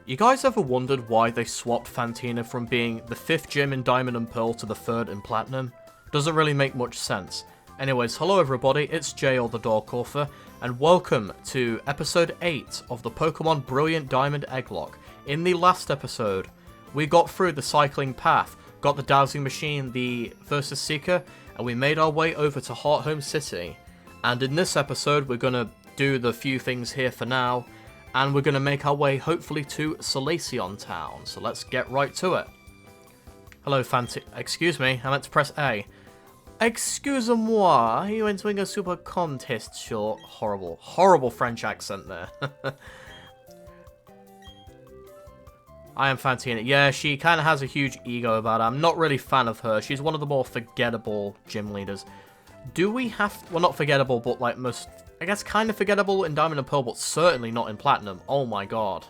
You guys ever wondered why they swapped Fantina from being the 5th gym in Diamond and Pearl to the 3rd in Platinum? Doesn't really make much sense. Anyways, hello everybody, it's Jay or the Dork Author, and welcome to episode 8 of the Pokemon Brilliant Diamond Egglocke. In the last episode, we got through the cycling path, got the dowsing machine, the Versus Seeker, and we made our way over to Hearthome City. And in this episode, we're gonna do the few things here for now, and we're going to make our way, hopefully, to Solaceon Town. So let's get right to it. Hello, excuse me, I meant to press A. Excuse-moi, are you entering a super contest show? Horrible, horrible French accent there. I am Fantina. Yeah, she kind of has a huge ego about it. I'm not really a fan of her. She's one of the more forgettable gym leaders. Do we have... Well, not forgettable, but like most... I guess kind of forgettable in Diamond and Pearl, but certainly not in Platinum. Oh my god.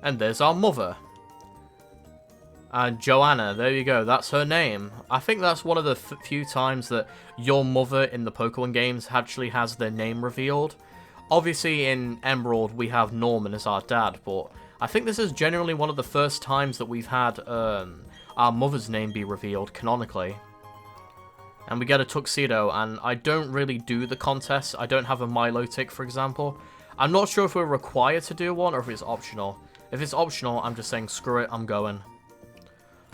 And there's our mother. And Joanna, there you go, that's her name. I think that's one of the few times that your mother in the Pokemon games actually has their name revealed. Obviously in Emerald we have Norman as our dad, but I think this is genuinely one of the first times that we've had our mother's name be revealed canonically. And we get a tuxedo, and I don't really do the contests. I don't have a Milotic, for example. I'm not sure if we're required to do one, or if it's optional. If it's optional, I'm just saying, screw it, I'm going.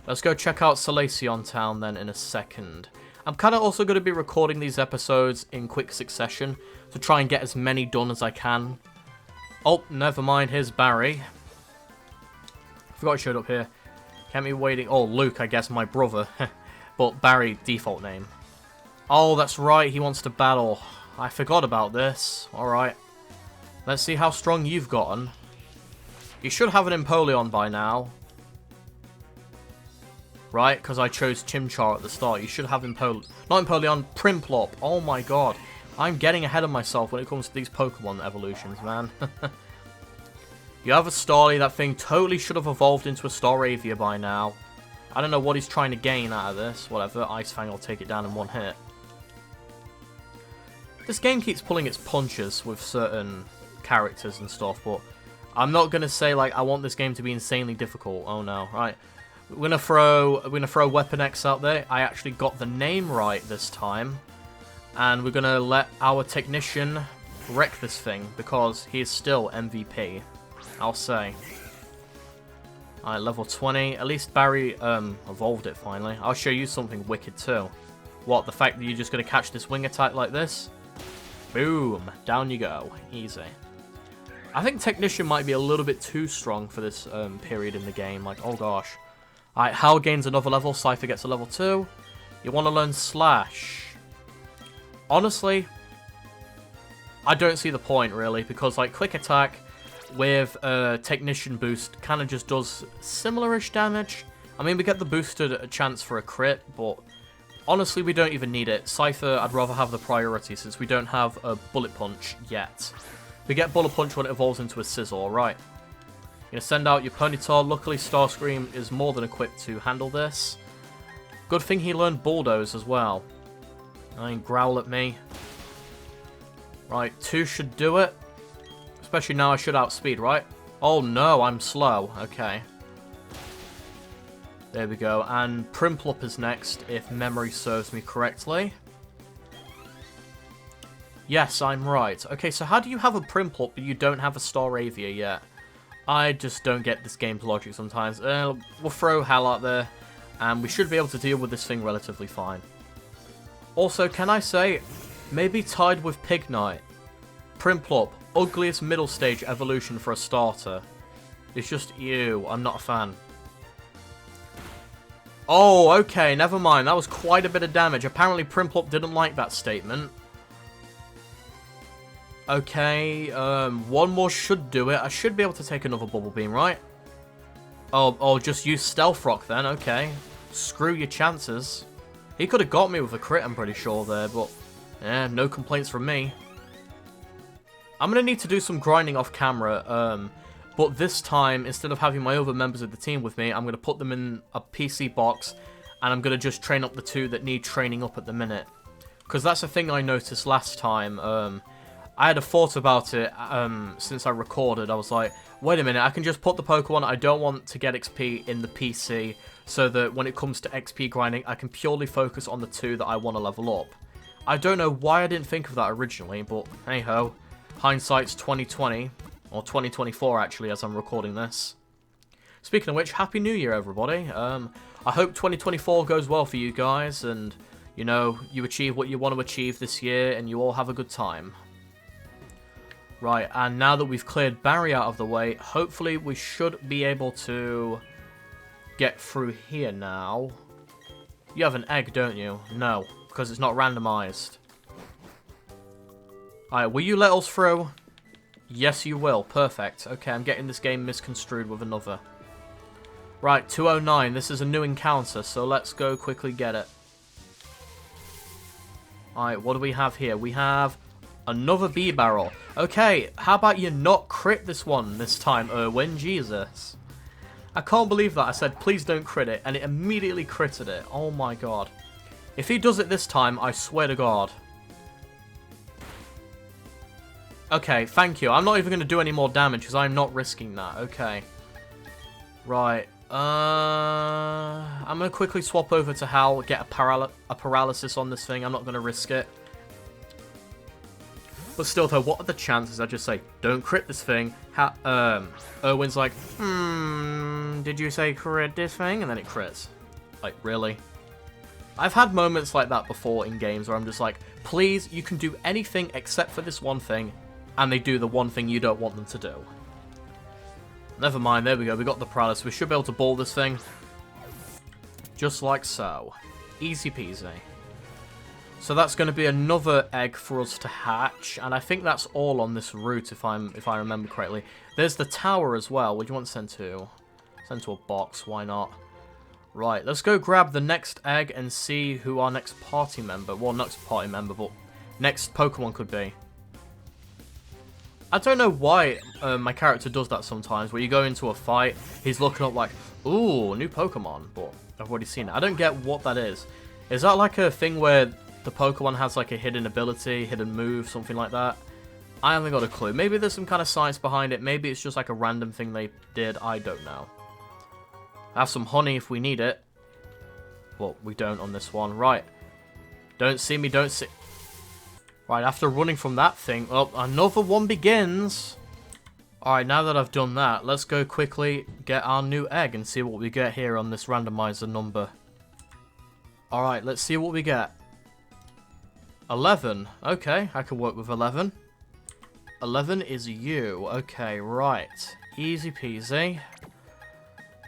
Let's go check out Solaceon Town, then, in a second. I'm kind of also going to be recording these episodes in quick succession, to try and get as many done as I can. Oh, never mind, here's Barry. Forgot he showed up here. Can't be waiting. Oh, Luke, I guess, my brother. But Barry, default name. Oh, that's right, he wants to battle. I forgot about this. Alright. Let's see how strong you've gotten. You should have an Empoleon by now. Right, because I chose Chimchar at the start. You should have not Empoleon, Prinplup. Oh my god. I'm getting ahead of myself when it comes to these Pokemon evolutions, man. You have a Starly. That thing totally should have evolved into a Staravia by now. I don't know what he's trying to gain out of this. Whatever, Ice Fang will take it down in one hit. This game keeps pulling its punches with certain characters and stuff, but I'm not gonna say like I want this game to be insanely difficult. Oh no, right. We're gonna throw Weapon X out there. I actually got the name right this time. And we're gonna let our technician wreck this thing because he is still MVP. I'll say. Alright, level 20. At least Barry evolved it finally. I'll show you something wicked too. What, the fact that you're just going to catch this wing attack like this? Boom. Down you go. Easy. I think Technician might be a little bit too strong for this period in the game. Like, oh gosh. Alright, Hal gains another level. Cypher gets a level 2. You want to learn Slash. Honestly, I don't see the point really. Because like Quick Attack with a Technician boost kind of just does similar-ish damage. I mean, we get the boosted chance for a crit, but honestly, we don't even need it. Cypher, I'd rather have the priority since we don't have a Bullet Punch yet. We get Bullet Punch when it evolves into a Scizor, right. You're going to send out your Ponyta. Luckily, Starscream is more than equipped to handle this. Good thing he learned Bulldoze as well. I mean, growl at me. Right, 2 should do it. Especially now I should outspeed, right? Oh no, I'm slow. Okay. There we go. And Prinplup is next, if memory serves me correctly. Yes, I'm right. Okay, so how do you have a Prinplup but you don't have a Staravia yet? I just don't get this game's logic sometimes. We'll throw Hal out there, and we should be able to deal with this thing relatively fine. Also, can I say, maybe tied with Pignite, Prinplup, ugliest middle stage evolution for a starter. It's just, ew, I'm not a fan. Oh, okay, never mind. That was quite a bit of damage. Apparently Prinplup didn't like that statement. Okay, one more should do it. I should be able to take another Bubble Beam, right? Oh, just use Stealth Rock then, okay. Screw your chances. He could have got me with a crit, I'm pretty sure there, but yeah, no complaints from me. I'm going to need to do some grinding off camera, but this time, instead of having my other members of the team with me, I'm going to put them in a PC box, and I'm going to just train up the 2 that need training up at the minute. Because that's a thing I noticed last time. I had a thought about it since I recorded. I was like, wait a minute, I can just put the Pokemon I don't want to get XP in the PC, so that when it comes to XP grinding, I can purely focus on the 2 that I want to level up. I don't know why I didn't think of that originally, but hey ho, hindsight's 2020, or 2024 actually, as I'm recording this. Speaking of which, Happy New Year, everybody. I hope 2024 goes well for you guys, and, you know, you achieve what you want to achieve this year, and you all have a good time. Right, and now that we've cleared Barry out of the way, hopefully we should be able to get through here now. You have an egg, don't you? No, because it's not randomized. Alright, will you let us through? Yes, you will. Perfect. Okay, I'm getting this game misconstrued with another. Right, 209. This is a new encounter, so let's go quickly get it. Alright, what do we have here? We have another B-barrel. Okay, how about you not crit this one this time, Erwin? Jesus. I can't believe that. I said, please don't crit it, and it immediately critted it. Oh my god. If he does it this time, I swear to god. Okay, thank you. I'm not even going to do any more damage, because I'm not risking that. Okay. Right. I'm going to quickly swap over to Hal, get a paralysis on this thing. I'm not going to risk it. But still, though, what are the chances I just say, don't crit this thing? Erwin's like, did you say crit this thing? And then it crits. Like, really? I've had moments like that before in games where I'm just like, please, you can do anything except for this one thing, and they do the one thing you don't want them to do. Never mind, there we go, we got the paralysis. We should be able to ball this thing. Just like so. Easy peasy. So that's going to be another egg for us to hatch, and I think that's all on this route if I remember correctly. There's the tower as well. What do you want to send to? Send to a box, why not? Right, let's go grab the next egg and see who our next party member, well, not party member, but next Pokemon could be. I don't know why my character does that sometimes, where you go into a fight, he's looking up like, ooh, new Pokemon, but I've already seen it. I don't get what that is. Is that like a thing where the Pokemon has like a hidden ability, hidden move, something like that? I haven't got a clue. Maybe there's some kind of science behind it. Maybe it's just like a random thing they did. I don't know. Have some honey if we need it. Well, we don't on this one. Right. Don't see me, don't see... Right, after running from that thing, oh, another one begins. Alright, now that I've done that, let's go quickly get our new egg and see what we get here on this randomizer number. Alright, let's see what we get. 11. Okay, I can work with 11. 11 is you. Okay, right. Easy peasy.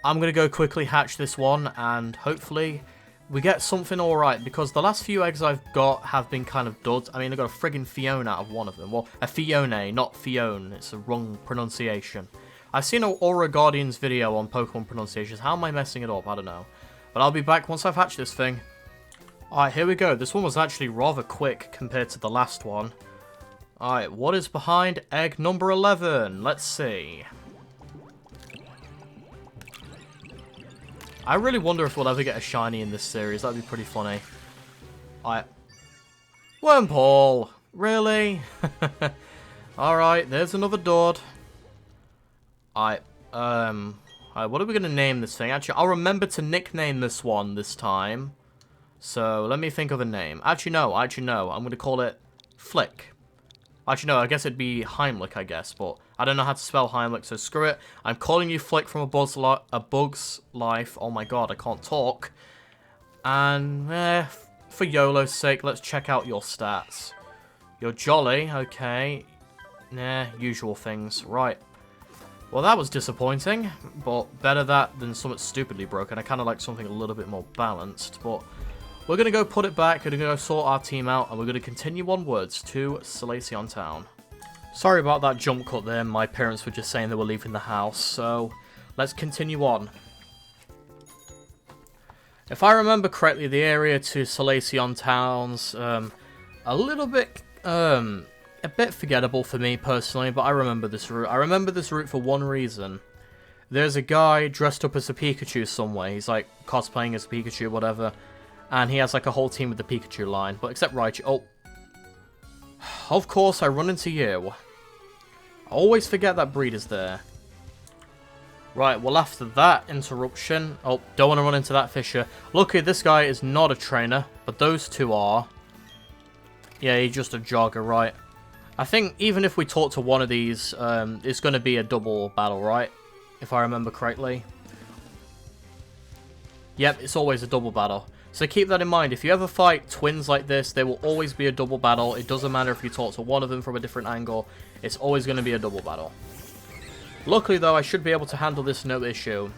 I'm going to go quickly hatch this one, and hopefully we get something alright, because the last few eggs I've got have been kind of duds. I mean, I got a friggin' Fiona out of one of them. Well, a Fione, not Fione. It's a wrong pronunciation. I've seen an Aura Guardian's video on Pokemon pronunciations. How am I messing it up? I don't know. But I'll be back once I've hatched this thing. Alright, here we go. This one was actually rather quick compared to the last one. Alright, what is behind egg number 11? Let's see. I really wonder if we'll ever get a shiny in this series. That'd be pretty funny. Alright. Wormpole! Really? Alright, there's another Dord. Alright, alright, what are we going to name this thing? Actually, I'll remember to nickname this one this time. So, let me think of a name. Actually, no. I'm going to call it Flick. Actually, no, I guess it'd be Heimlich, I guess, but I don't know how to spell Heimlich, so screw it. I'm calling you Flick from A Bug's Life. Oh my god, I can't talk. And, for YOLO's sake, let's check out your stats. You're jolly, okay. Nah, usual things. Right. Well, that was disappointing, but better that than something stupidly broken. I kind of like something a little bit more balanced, but we're going to go put it back, we're going to go sort our team out, and we're going to continue onwards to Solaceon Town. Sorry about that jump cut there, my parents were just saying they were leaving the house, so let's continue on. If I remember correctly, the area to Solaceon Town's a little bit, a bit forgettable for me personally, but I remember this route. I remember this route for one reason. There's a guy dressed up as a Pikachu somewhere, he's like cosplaying as a Pikachu, whatever. And he has like a whole team with the Pikachu line, but except Raichu. Oh. of course I run into you. I always forget that breed is there. Right, well after that interruption... Oh, don't want to run into that fissure. Luckily, this guy is not a trainer, but those two are. Yeah, he's just a jogger, right. I think even if we talk to one of these, it's going to be a double battle, right? If I remember correctly. Yep, it's always a double battle. So keep that in mind. If you ever fight twins like this, there will always be a double battle. It doesn't matter if you talk to one of them from a different angle. It's always going to be a double battle. Luckily, though, I should be able to handle this no issue.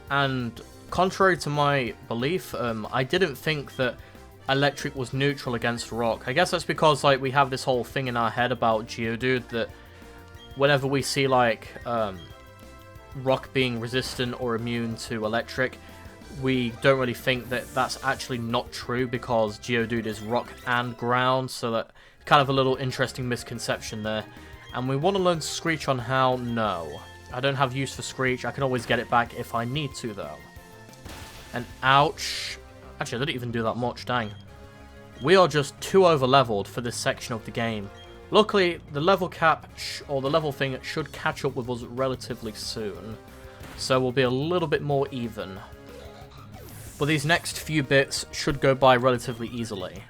And contrary to my belief, I didn't think that electric was neutral against rock. I guess that's because like we have this whole thing in our head about Geodude that whenever we see like rock being resistant or immune to electric, we don't really think that that's actually not true because Geodude is rock and ground, so that kind of a little interesting misconception there. And we want to learn Screech on how? No. I don't have use for Screech. I can always get it back if I need to, though. And ouch. Actually, I didn't even do that much, dang. We are just too over-leveled for this section of the game. Luckily, the level cap, or the level thing, should catch up with us relatively soon. So we'll be a little bit more even. But these next few bits should go by relatively easily.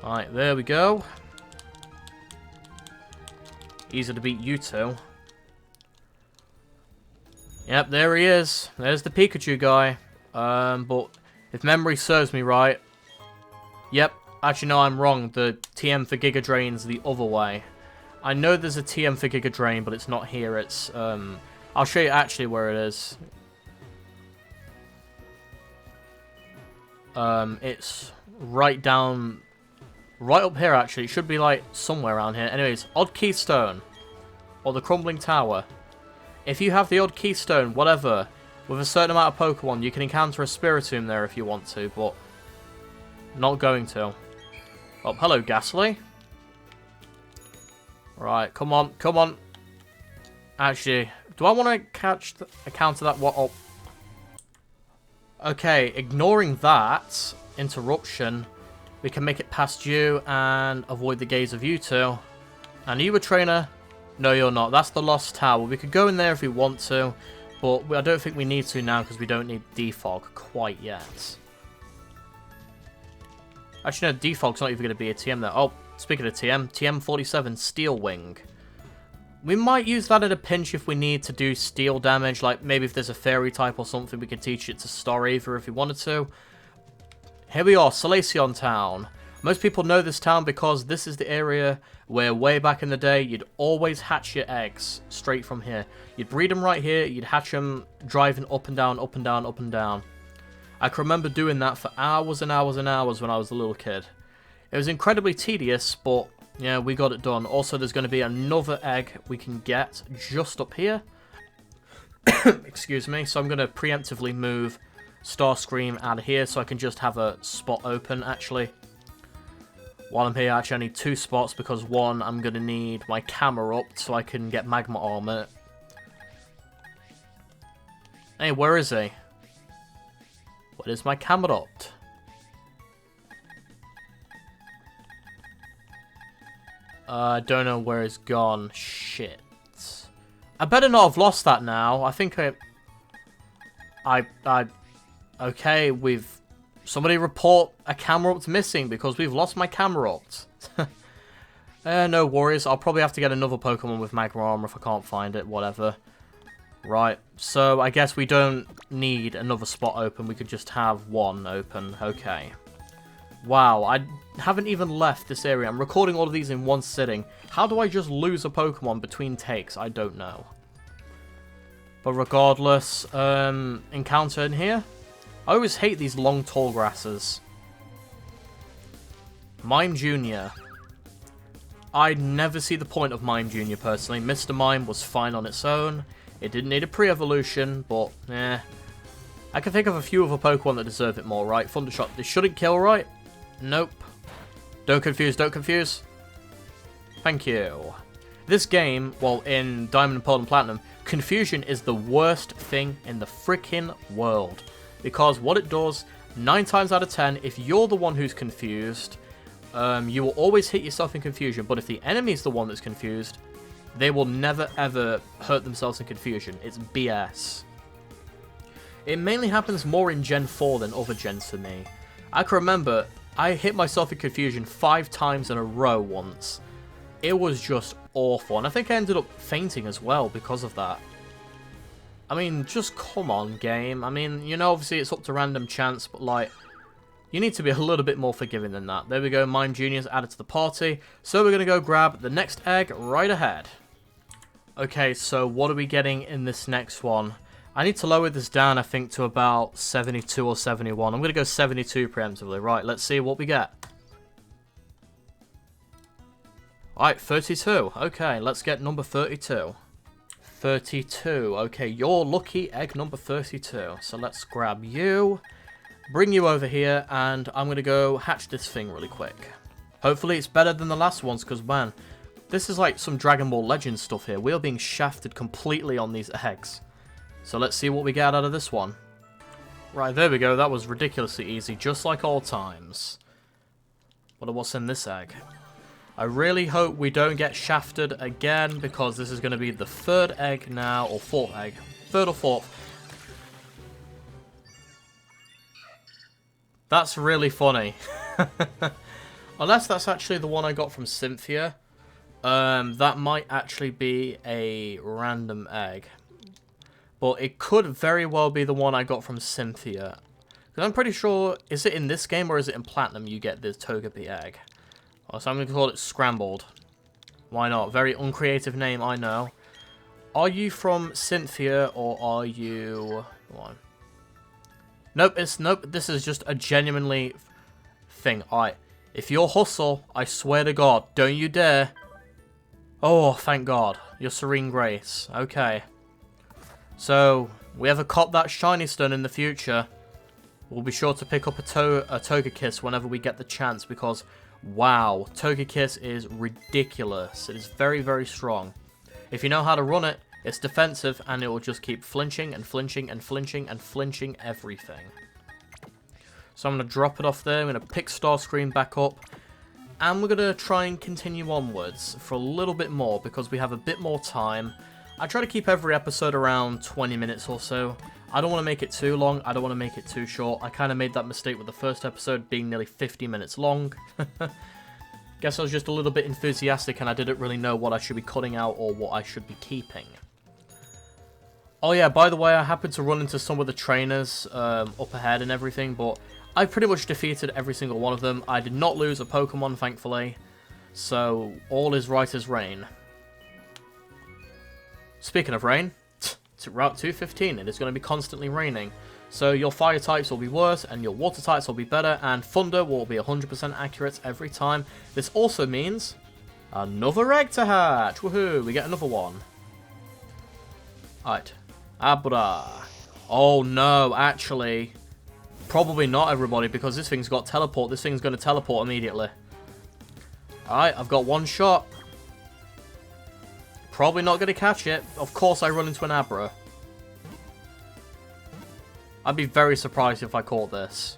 Alright, there we go. Easy to beat you two. Yep, there he is. There's the Pikachu guy. But if memory serves me right... Yep, actually no, I'm wrong. The TM for Giga Drain's the other way. I know there's a TM for Giga Drain, but it's not here. It's, I'll show you actually where it is. It's right down... Right up here, actually. It should be, like, somewhere around here. Anyways, Odd Keystone. Or the Crumbling Tower. If you have the Odd Keystone, whatever, with a certain amount of Pokemon, you can encounter a Spiritomb there if you want to, but... Not going to. Oh, hello, Ghastly. Right, come on, come on. Actually, do I want to counter that? What? Oh. Okay, ignoring that interruption... We can make it past you and avoid the gaze of you two. And are you a trainer? No, you're not. That's the Lost Tower. We could go in there if we want to, but I don't think we need to now because we don't need Defog quite yet. Actually, no, Defog's not even going to be a TM there. Oh, speaking of TM, TM47 Steel Wing. We might use that at a pinch if we need to do steel damage, like maybe if there's a fairy type or something, we could teach it to Star Aether if we wanted to. Here we are, Solaceon Town. Most people know this town because this is the area where way back in the day you'd always hatch your eggs straight from here. You'd breed them right here, you'd hatch them driving up and down, up and down, up and down. I can remember doing that for hours and hours and hours when I was a little kid. It was incredibly tedious, but yeah, we got it done. Also, there's going to be another egg we can get just up here. Excuse me, so I'm going to preemptively move Starscream out of here so I can just have a spot open, actually. While I'm here, actually I need two spots because one, I'm going to need my camera up so I can get Magma Armor. Hey, where is he? Where is my Camelot? I don't know where he's gone. Shit. I better not have lost that now. I think okay, somebody report a Camelot missing because we've lost my Camelot. No worries. I'll probably have to get another Pokemon with Magma Armor if I can't find it. Whatever. Right. So I guess we don't need another spot open. We could just have one open. Okay. Wow. I haven't even left this area. I'm recording all of these in one sitting. How do I just lose a Pokemon between takes? I don't know. But regardless, encounter in here. I always hate these long tall grasses. Mime Jr. I never see the point of Mime Jr. personally. Mr. Mime was fine on its own. It didn't need a pre-evolution, but eh. I can think of a few other Pokemon that deserve it more, right? Thundershot. This shouldn't kill, right? Nope. Don't confuse, don't confuse. Thank you. This game, well, in Diamond and Pearl and Platinum, confusion is the worst thing in the freaking world. Because what it does, 9 times out of 10, if you're the one who's confused, you will always hit yourself in confusion, but if the enemy is the one that's confused, they will never ever hurt themselves in confusion. It's BS. It mainly happens more in Gen 4 than other gens for me. I can remember, I hit myself in confusion 5 times in a row once. It was just awful, and I think I ended up fainting as well because of that. I mean, just come on, game. I mean, you know, obviously it's up to random chance, but like, you need to be a little bit more forgiving than that. There we go, Mime Junior's added to the party. So we're going to go grab the next egg right ahead. Okay, so what are we getting in this next one? I need to lower this down, I think, to about 72 or 71. I'm going to go 72 preemptively. Right, let's see what we get. Alright, 32. Okay, let's get number 32. 32. Okay, you're lucky egg number 32. So let's grab you, bring you over here, and I'm going to go hatch this thing really quick. Hopefully it's better than the last ones, because, man, this is like some Dragon Ball Legends stuff here. We are being shafted completely on these eggs. So let's see what we get out of this one. Right, there we go. That was ridiculously easy, just like all times. What's in this egg? I really hope we don't get shafted again, because this is going to be the 3rd egg now, or 4th egg. 3rd or 4th. That's really funny. Unless that's actually the one I got from Cynthia. That might actually be a random egg. But it could very well be the one I got from Cynthia. Because I'm pretty sure, is it in this game or is it in Platinum you get this Togepi egg? So I'm going to call it Scrambled. Why not? Very uncreative name, I know. Are you from Cynthia or are you... Come on. Nope, this is just a genuinely thing. Alright, if you're Hustle, I swear to God, don't you dare. Oh, thank God. Your Serene Grace. Okay. So, we ever cop that Shiny Stone in the future, we'll be sure to pick up a Togekiss whenever we get the chance, because, wow, Togekiss is ridiculous. It is very, very strong. If you know how to run it, it's defensive, and it will just keep flinching and flinching and flinching and flinching everything. So I'm going to drop it off there, I'm going to pick Starscream back up, and we're going to try and continue onwards for a little bit more, because we have a bit more time. I try to keep every episode around 20 minutes or so. I don't want to make it too long, I don't want to make it too short. I kind of made that mistake with the first episode being nearly 50 minutes long. Guess I was just a little bit enthusiastic and I didn't really know what I should be cutting out or what I should be keeping. Oh yeah, by the way, I happened to run into some of the trainers up ahead and everything, but I pretty much defeated every single one of them. I did not lose a Pokemon, thankfully, so all is right as rain. Speaking of rain, to Route 215, it is going to be constantly raining. So your fire types will be worse, and your water types will be better, and thunder will be 100% accurate every time. This also means another egg to hatch. Woohoo, we get another one. Alright. Abra. Oh no, actually, probably not everybody, because this thing's got teleport. This thing's going to teleport immediately. Alright, I've got one shot. Probably not going to catch it. Of course I run into an Abra. I'd be very surprised if I caught this.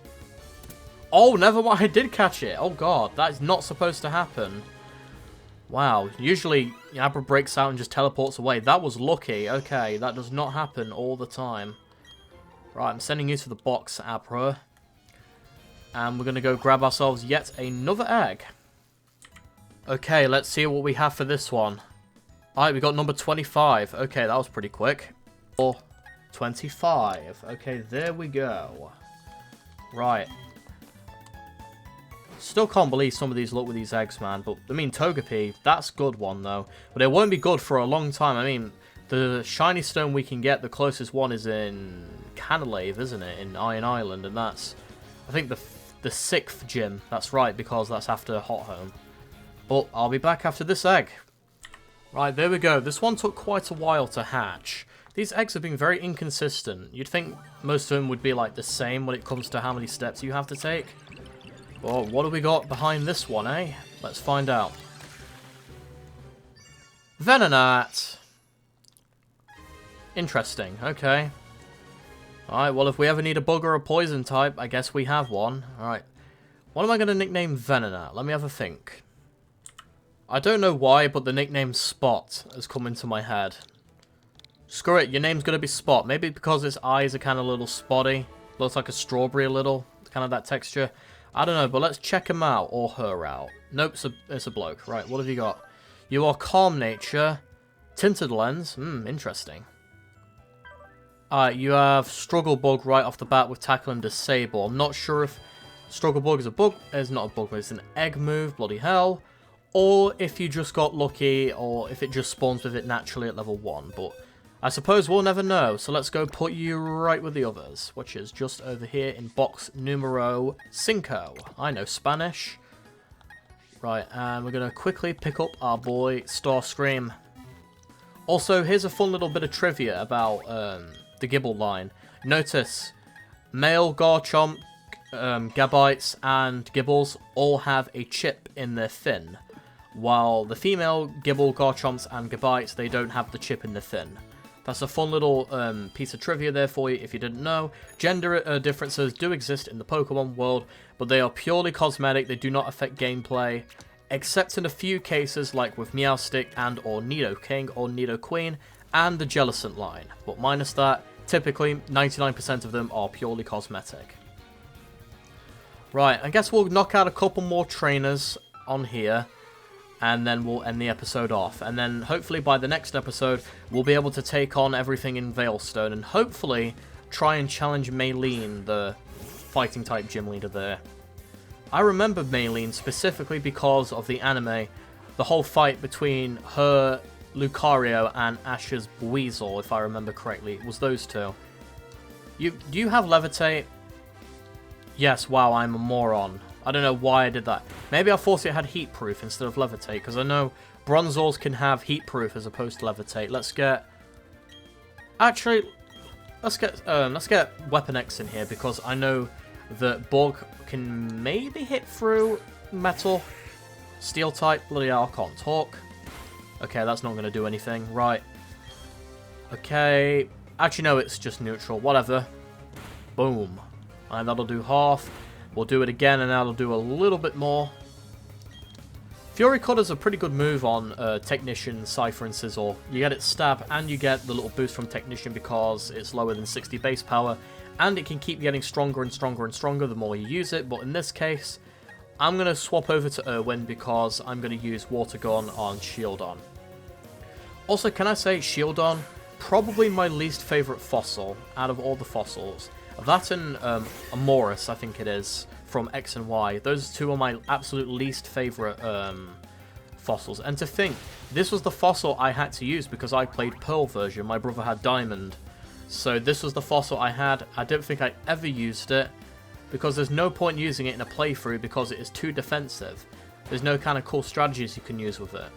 Oh, never mind. I did catch it. Oh, God. That is not supposed to happen. Wow. Usually, Abra breaks out and just teleports away. That was lucky. Okay, that does not happen all the time. Right, I'm sending you to the box, Abra. And we're going to go grab ourselves yet another egg. Okay, let's see what we have for this one. Alright, we got number 25. Okay, that was pretty quick. 25. Okay, there we go. Right. Still can't believe some of these look with these eggs, man. But, I mean, Togepi, that's a good one, though. But it won't be good for a long time. I mean, the shiny stone we can get, the closest one is in Canalave, isn't it? In Iron Island, and that's, I think, the 6th gym. That's right, because that's after Hot Home. But I'll be back after this egg. Right, there we go. This one took quite a while to hatch. These eggs have been very inconsistent. You'd think most of them would be like the same when it comes to how many steps you have to take. Well, what do we got behind this one, eh? Let's find out. Venonat. Interesting, okay. Alright, well if we ever need a bug or a poison type, I guess we have one. Alright. What am I going to nickname Venom at? Let me have a think. I don't know why, but the nickname Spot has come into my head. Screw it, your name's going to be Spot. Maybe because its eyes are kind of a little spotty. Looks like a strawberry a little. Kind of that texture. I don't know, but let's check him out or her out. Nope, it's a bloke. Right, what have you got? You are calm nature. Tinted lens. Interesting. Alright, you have Struggle Bug right off the bat with Tackle and Disable. I'm not sure if Struggle Bug is a bug. It's not a bug, but it's an egg move. Bloody hell. Or if you just got lucky, or if it just spawns with it naturally at level 1. But I suppose we'll never know. So let's go put you right with the others, which is just over here in box numero 5. I know Spanish. Right, and we're going to quickly pick up our boy Starscream. Also, here's a fun little bit of trivia about the Gibble line. Notice, male Garchomp, Gabites, and Gibbles all have a chip in their fin, while the female Gibble, Garchomps, and Gabites, they don't have the chip in their fin. That's a fun little piece of trivia there for you if you didn't know. Gender differences do exist in the Pokemon world, but they are purely cosmetic. They do not affect gameplay, except in a few cases like with Meowstic and or Nidoking or Nidoqueen and the Jellicent line. But minus that, typically 99% of them are purely cosmetic. Right, I guess we'll knock out a couple more trainers on here, and then we'll end the episode off. And then hopefully by the next episode, we'll be able to take on everything in Veilstone, and hopefully try and challenge Maylene, the fighting type gym leader there. I remember Maylene specifically because of the anime, the whole fight between her, Lucario, and Ash's Weasel, if I remember correctly. It was those two. Do you have Levitate? Yes, wow, I'm a moron. I don't know why I did that. Maybe I thought it had Heat Proof instead of Levitate, because I know Bronzors can have Heat Proof as opposed to Levitate. Let's get... Actually, let's get Weapon X in here, because I know that Bug can maybe hit through Metal. Steel type, bloody hell, I can't talk. Okay, that's not going to do anything. Right. Okay. Actually, no, it's just neutral. Whatever. Boom. And that'll do half. We'll do it again, and that'll do a little bit more. Fury Cut is a pretty good move on Technician, Cypher, and Sizzle. You get its stab, and you get the little boost from Technician because it's lower than 60 base power, and it can keep getting stronger and stronger and stronger the more you use it. But in this case, I'm going to swap over to Irwin because I'm going to use Water Gun on Shieldon. Also, can I say Shieldon? Probably my least favourite fossil out of all the fossils. That and Amoris, I think it is, from X and Y. Those two are my absolute least favourite fossils. And to think, this was the fossil I had to use because I played Pearl version. My brother had Diamond. So this was the fossil I had. I don't think I ever used it because there's no point using it in a playthrough because it is too defensive. There's no kind of cool strategies you can use with it.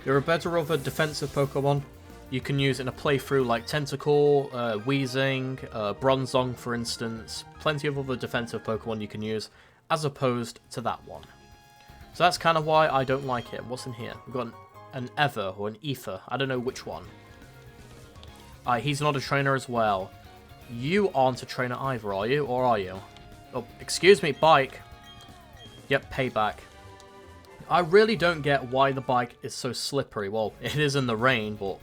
There are better other defensive Pokemon you can use in a playthrough like Tentacle, Weezing, Bronzong for instance. Plenty of other defensive Pokemon you can use as opposed to that one. So that's kind of why I don't like it. What's in here? We've got an Ever or an Ether. I don't know which one. He's not a trainer as well. You aren't a trainer either, are you? Or are you? Oh, excuse me, bike. Yep, payback. I really don't get why the bike is so slippery. Well, it is in the rain, but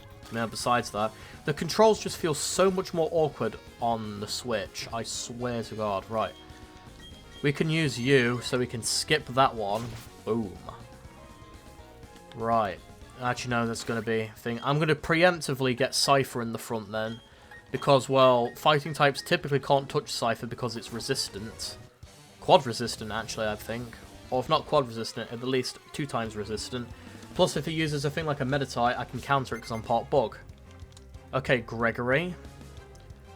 besides that, the controls just feel so much more awkward on the Switch. I swear to God. Right. We can use you, so we can skip that one. Boom. Right. Actually, no, that's going to be a thing. I'm going to preemptively get Cypher in the front then. Because, well, fighting types typically can't touch Cypher because it's resistant. Quad resistant, actually, I think. Or if not quad resistant, at least 2 times resistant. Plus, if he uses a thing like a Meditite, I can counter it because I'm part bug. Okay, Gregory.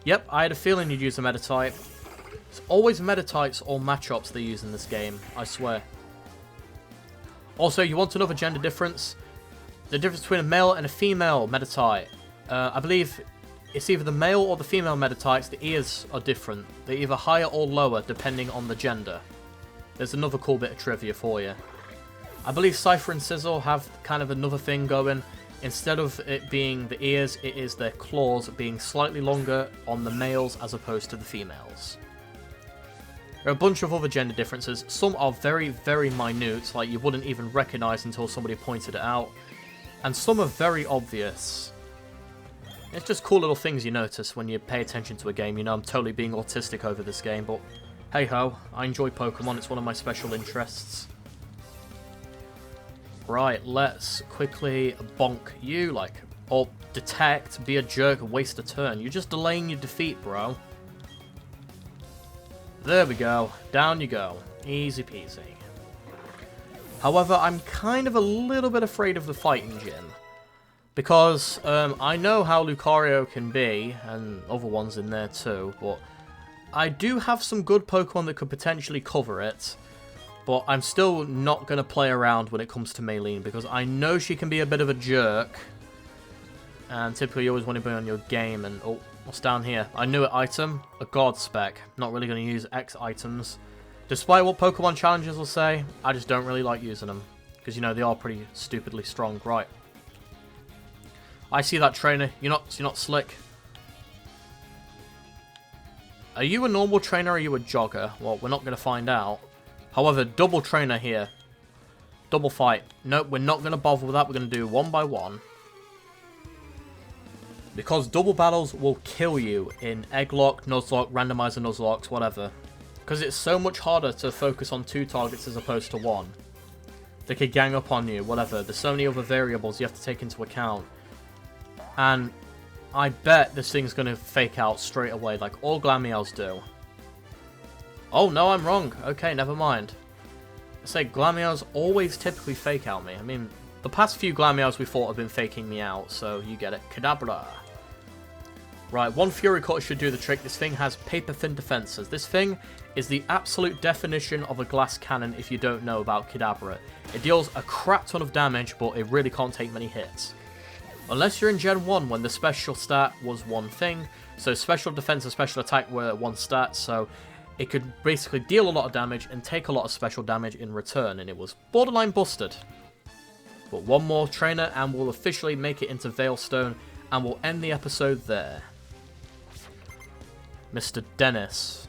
Yep, I had a feeling you'd use a Meditite. It's always Meditites or Machops they use in this game, I swear. Also, you want another gender difference? The difference between a male and a female Meditite. I believe it's either the male or the female Meditites, the ears are different. They're either higher or lower, depending on the gender. There's another cool bit of trivia for you. I believe Cypher and Sizzle have kind of another thing going. Instead of it being the ears, it is their claws being slightly longer on the males as opposed to the females. There are a bunch of other gender differences. Some are very, very minute, like you wouldn't even recognize until somebody pointed it out. And some are very obvious. It's just cool little things you notice when you pay attention to a game. You know, I'm totally being autistic over this game, but hey-ho, I enjoy Pokemon. It's one of my special interests. Right, let's quickly bonk you, like, or detect, be a jerk, and waste a turn. You're just delaying your defeat, bro. There we go. Down you go. Easy peasy. However, I'm kind of a little bit afraid of the fighting gym. Because I know how Lucario can be, and other ones in there too, but I do have some good Pokemon that could potentially cover it. But I'm still not going to play around when it comes to Maylene, because I know she can be a bit of a jerk. And typically you always want to be on your game, and oh, what's down here? I knew it, item. A God spec. Not really going to use X items. Despite what Pokemon challenges will say, I just don't really like using them. Because, you know, they are pretty stupidly strong. Right. I see that, trainer. You're not slick. Are you a normal trainer or are you a jogger? Well, we're not going to find out. However, double trainer here. Double fight. Nope, we're not going to bother with that. We're going to do one by one. Because double battles will kill you in Egglocke, Nuzlocke, Randomizer Nuzlocke, whatever. Because it's so much harder to focus on 2 targets as opposed to 1. They could gang up on you, whatever. There's so many other variables you have to take into account. And I bet this thing's going to fake out straight away, like all Glameows do. Oh, no, I'm wrong. Okay, never mind. I say Glameows always typically fake out me. I mean, the past few Glameows we fought have been faking me out, so you get it. Kadabra. Right, one Fury Cut should do the trick. This thing has paper thin defenses. This thing is the absolute definition of a glass cannon if you don't know about Kadabra. It deals a crap ton of damage, but it really can't take many hits. Unless you're in Gen 1 when the special stat was one thing, so special defense and special attack were one stat, so it could basically deal a lot of damage and take a lot of special damage in return, and it was borderline busted. But one more trainer and we'll officially make it into Veilstone, and we'll end the episode there. Mr. Dennis.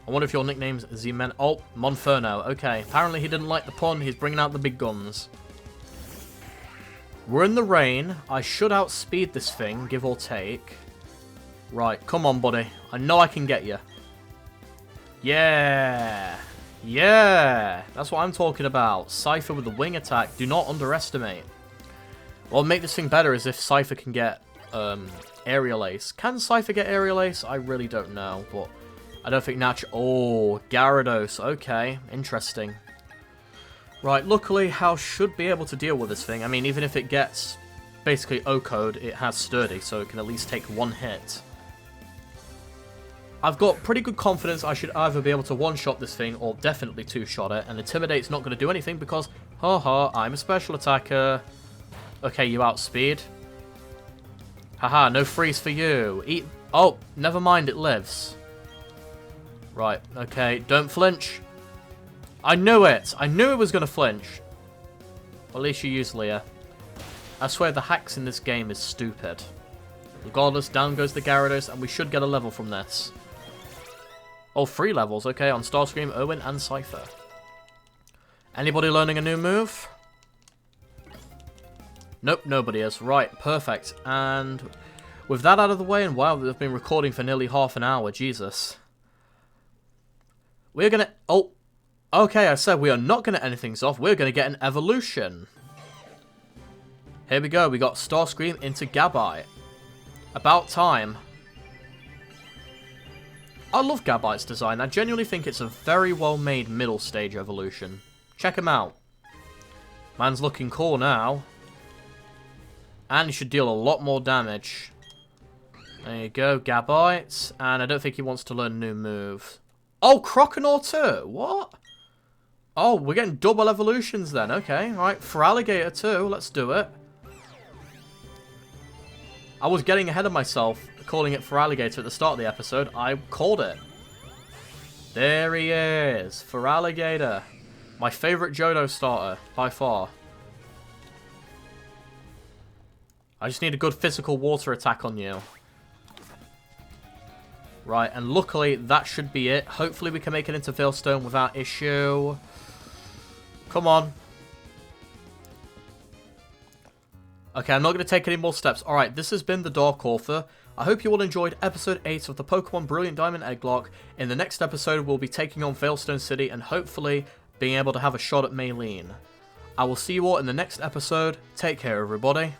I wonder if your nickname's Z-Men. Oh, Monferno. Okay, apparently he didn't like the pun. He's bringing out the big guns. We're in the rain. I should outspeed this thing, give or take. Right, come on, buddy. I know I can get you. Yeah. Yeah. That's what I'm talking about. Cypher with the wing attack. Do not underestimate. What'll make this thing better is if Cypher can get Aerial Ace. Can Cypher get Aerial Ace? I really don't know, but I don't think natural... Oh, Gyarados. Okay, interesting. Right, luckily, House should be able to deal with this thing. I mean, even if it gets basically O-code, it has Sturdy, so it can at least take one hit. I've got pretty good confidence I should either be able to one-shot this thing or definitely two-shot it, and Intimidate's not going to do anything because, haha, I'm a special attacker. Okay, you outspeed. Haha, no freeze for you. Eat. Oh, never mind, it lives. Right, okay, don't flinch. I knew it! I knew it was going to flinch. At least you use Leah. I swear the hacks in this game is stupid. Regardless, down goes the Gyarados, and we should get a level from this. Oh, 3 levels, okay, on Starscream, Owen, and Cypher. Anybody learning a new move? Nope, nobody is. Right, perfect. And with that out of the way, and wow, we've been recording for nearly half an hour, Jesus. We're gonna... Oh, okay, I said we are not gonna end things off. We're gonna get an evolution. Here we go, we got Starscream into Gabite. About time. I love Gabite's design. I genuinely think it's a very well-made middle stage evolution. Check him out. Man's looking cool now. And he should deal a lot more damage. There you go, Gabite. And I don't think he wants to learn a new move. Oh, Croconaw too? What? Oh, we're getting double evolutions then. Okay, right. For Alligator too. Let's do it. I was getting ahead of myself, calling it for Alligator at the start of the episode. I called it. There he is. For Alligator. My favourite Johto starter, by far. I just need a good physical water attack on you. Right, and luckily that should be it. Hopefully we can make it into Veilstone without issue. Come on. Okay, I'm not going to take any more steps. Alright, this has been the Dark Author. I hope you all enjoyed episode 8 of the Pokemon Brilliant Diamond Egglocke. In the next episode, we'll be taking on Veilstone City and hopefully being able to have a shot at Maylene. I will see you all in the next episode. Take care, everybody.